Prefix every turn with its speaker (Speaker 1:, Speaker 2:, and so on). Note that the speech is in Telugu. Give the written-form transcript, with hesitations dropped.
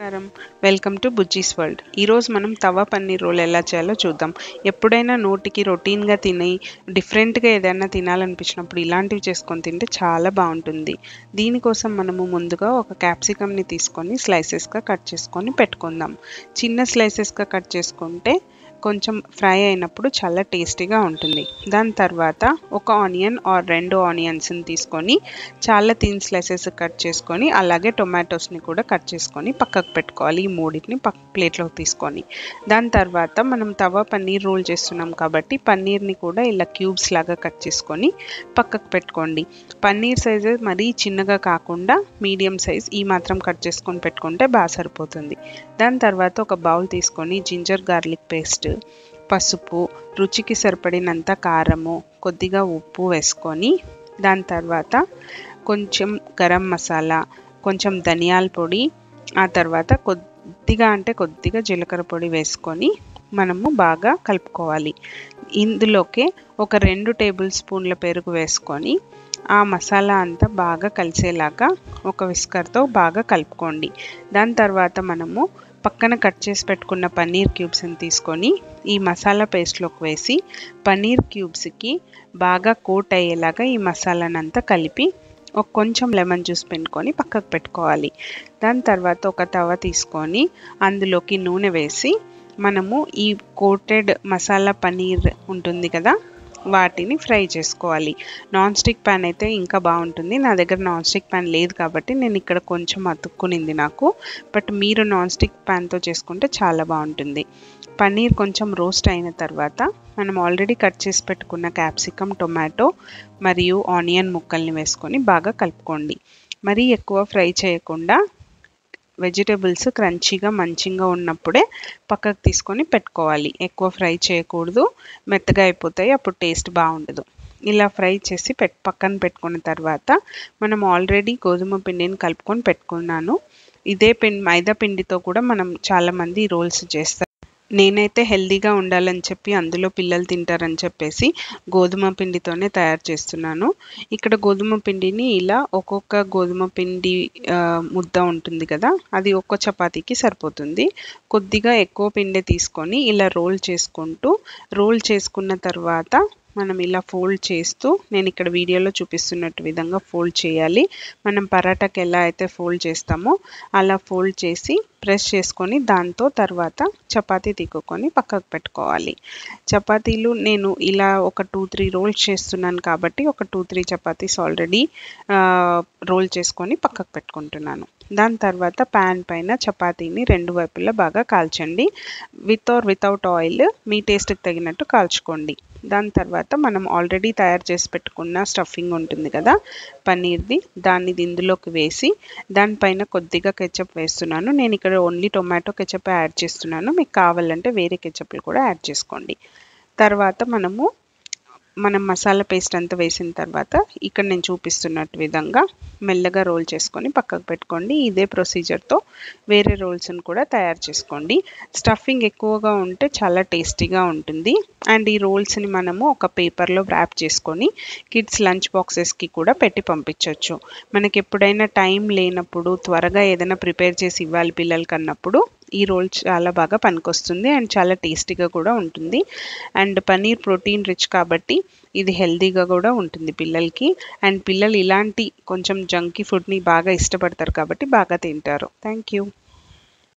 Speaker 1: నమస్కారం. Welcome to బుజ్జీస్ world. ఈరోజు మనం తవా పన్నీర్ రోల్ ఎలా చేయాలో చూద్దాం. ఎప్పుడైనా నోటికి రొటీన్గా తిని డిఫరెంట్గా ఏదైనా తినాలనిపించినప్పుడు ఇలాంటివి చేసుకొని తింటే చాలా బాగుంటుంది. దీనికోసం మనము ముందుగా ఒక క్యాప్సికమ్ని తీసుకొని స్లైసెస్గా కట్ చేసుకొని పెట్టుకుందాం. చిన్న స్లైసెస్గా కట్ చేసుకుంటే కొంచెం ఫ్రై అయినప్పుడు చాలా టేస్టీగా ఉంటుంది. దాని తర్వాత ఒక ఆనియన్ ఆర్ 2 ఆనియన్స్ని తీసుకొని చాలా థిన్ స్లైసెస్ కట్ చేసుకొని అలాగే టొమాటోస్ని కూడా కట్ చేసుకొని పక్కకు పెట్టుకోవాలి. ఈ మూడింటిని ప్లేట్లోకి తీసుకొని దాని తర్వాత మనం తవా పన్నీర్ రోల్ చేస్తున్నాం కాబట్టి పన్నీర్ని కూడా ఇలా క్యూబ్స్ లాగా కట్ చేసుకొని పక్కకు పెట్టుకోండి. పన్నీర్ సైజు మరీ చిన్నగా కాకుండా మీడియం సైజ్ ఈ మాత్రం కట్ చేసుకొని పెట్టుకుంటే బాగా సరిపోతుంది. దాని తర్వాత ఒక బౌల్ తీసుకొని జింజర్ గార్లిక్ పేస్ట్, పసుపు, రుచికి సరిపడినంత కారము, కొద్దిగా ఉప్పు వేసుకొని దాని తర్వాత కొంచెం గరం మసాలా, కొంచెం ధనియాల పొడి, ఆ తర్వాత కొద్దిగా జీలకర్ర పొడి వేసుకొని మనము బాగా కలుపుకోవాలి. ఇందులోకి ఒక 2 టేబుల్ స్పూన్ల పెరుగు వేసుకొని ఆ మసాలా అంతా బాగా కలిసేలాగా ఒక విస్కర్తో బాగా కలుపుకోండి. దాని తర్వాత మనము పక్కన కట్ చేసి పెట్టుకున్న పన్నీర్ క్యూబ్స్ని తీసుకొని ఈ మసాలా పేస్ట్లోకి వేసి పన్నీర్ క్యూబ్స్కి బాగా కోట్ అయ్యేలాగా ఈ మసాలానంతా కలిపి కొంచెం లెమన్ జ్యూస్ పిండుకొని పక్కకు పెట్టుకోవాలి. దాని తర్వాత ఒక తవ తీసుకొని అందులోకి నూనె వేసి మనము ఈ కోటెడ్ మసాలా పన్నీర్ ఉంటుంది కదా వాటిని ఫ్రై చేసుకోవాలి. నాన్ స్టిక్ ప్యాన్ అయితే ఇంకా బాగుంటుంది. నా దగ్గర నాన్ స్టిక్ ప్యాన్ లేదు కాబట్టి నేను ఇక్కడ కొంచెం అతుక్కునింది నాకు. బట్ మీరు నాన్ స్టిక్ ప్యాన్తో చేసుకుంటే చాలా బాగుంటుంది. పన్నీర్ కొంచెం రోస్ట్ అయిన తర్వాత మనం ఆల్రెడీ కట్ చేసి పెట్టుకున్న క్యాప్సికమ్, టొమాటో మరియు ఆనియన్ ముక్కల్ని వేసుకొని బాగా కలుపుకోండి. మరీ ఎక్కువ ఫ్రై చేయకుండా వెజిటేబుల్స్ క్రంచీగా మంచిగా ఉన్నప్పుడే పక్కకు తీసుకొని పెట్టుకోవాలి. ఎక్కువ ఫ్రై చేయకూడదు, మెత్తగా అయిపోతాయి, అప్పుడు టేస్ట్ బాగుండదు. ఇలా ఫ్రై చేసి పక్కన పెట్టుకున్న తర్వాత మనం ఆల్రెడీ గోధుమ పిండిని కలుపుకొని పెట్టుకున్నాను. ఇదే మైదా పిండితో కూడా మనం చాలామంది రోల్స్ చేస్తారు. నేనైతే హెల్తీగా ఉండాలని చెప్పి అందులో పిల్లలు తింటారని చెప్పేసి గోధుమ పిండితోనే తయారు చేస్తున్నాను. ఇక్కడ గోధుమ పిండిని ఇలా ఒక్కొక్క గోధుమ పిండి ముద్ద ఉంటుంది కదా అది ఒక్క చపాతీకి సరిపోతుంది. కొద్దిగా ఎక్కువ పిండి తీసుకొని ఇలా రోల్ చేసుకున్న తర్వాత మనం ఇలా ఫోల్డ్ చేస్తూ నేను ఇక్కడ వీడియోలో చూపిస్తున్నట్టు విధంగా ఫోల్డ్ చేయాలి. మనం పరాటాకి ఎలా అయితే ఫోల్డ్ చేస్తామో అలా ఫోల్డ్ చేసి ప్రెస్ చేసుకొని దాంతో తర్వాత చపాతీ తిక్కుకొని పక్కకు పెట్టుకోవాలి. చపాతీలు నేను ఇలా ఒక 2-3 రోల్స్ చేస్తున్నాను కాబట్టి ఒక 2-3 చపాతీస్ ఆల్రెడీ రోల్ చేసుకొని పక్కకు పెట్టుకుంటున్నాను. దాని తర్వాత ప్యాన్ పైన చపాతీని 2 వైపులా బాగా కాల్చండి. విత్ ఆర్ వితౌట్ ఆయిల్ మీ టేస్ట్కి తగినట్టు కాల్చుకోండి. దాని తర్వాత మనం ఆల్రెడీ తయారు చేసి పెట్టుకున్న స్టఫింగ్ ఉంటుంది కదా పన్నీర్ది, దాన్ని ఇందులోకి వేసి దానిపైన కొద్దిగా కెచప్ వేస్తున్నాను. నేను ఇక్కడ ఓన్లీ టొమాటో కెచప్ యాడ్ చేస్తున్నాను. మీకు కావాలంటే వేరే కెచప్లు కూడా యాడ్ చేసుకోండి. తర్వాత మనం మసాలా పేస్ట్ అంతా వేసిన తర్వాత ఇక్కడ నేను చూపిస్తున్నట్టు విధంగా మెల్లగా రోల్ చేసుకొని పక్కకు పెట్టుకోండి. ఇదే ప్రొసీజర్తో వేరే రోల్స్ని కూడా తయారు చేసుకోండి. స్టఫింగ్ ఎక్కువగా ఉంటే చాలా టేస్టీగా ఉంటుంది. అండ్ ఈ రోల్స్ని మనము ఒక పేపర్లో ర్యాప్ చేసుకొని కిడ్స్ లంచ్ బాక్సెస్కి కూడా పెట్టి పంపించవచ్చు. మనకి ఎప్పుడైనా టైం లేనప్పుడు త్వరగా ఏదైనా ప్రిపేర్ చేసి ఇవ్వాలి పిల్లలకి అన్నప్పుడు ఈ రోల్ చాలా బాగా పనికొస్తుంది అండ్ చాలా టేస్టీగా కూడా ఉంటుంది. అండ్ పన్నీర్ ప్రోటీన్ రిచ్ కాబట్టి ఇది హెల్తీగా కూడా ఉంటుంది పిల్లలకి. అండ్ పిల్లలు ఇలాంటి కొంచెం జంకీ ఫుడ్ని బాగా ఇష్టపడతారు కాబట్టి బాగా తింటారు. Thank you.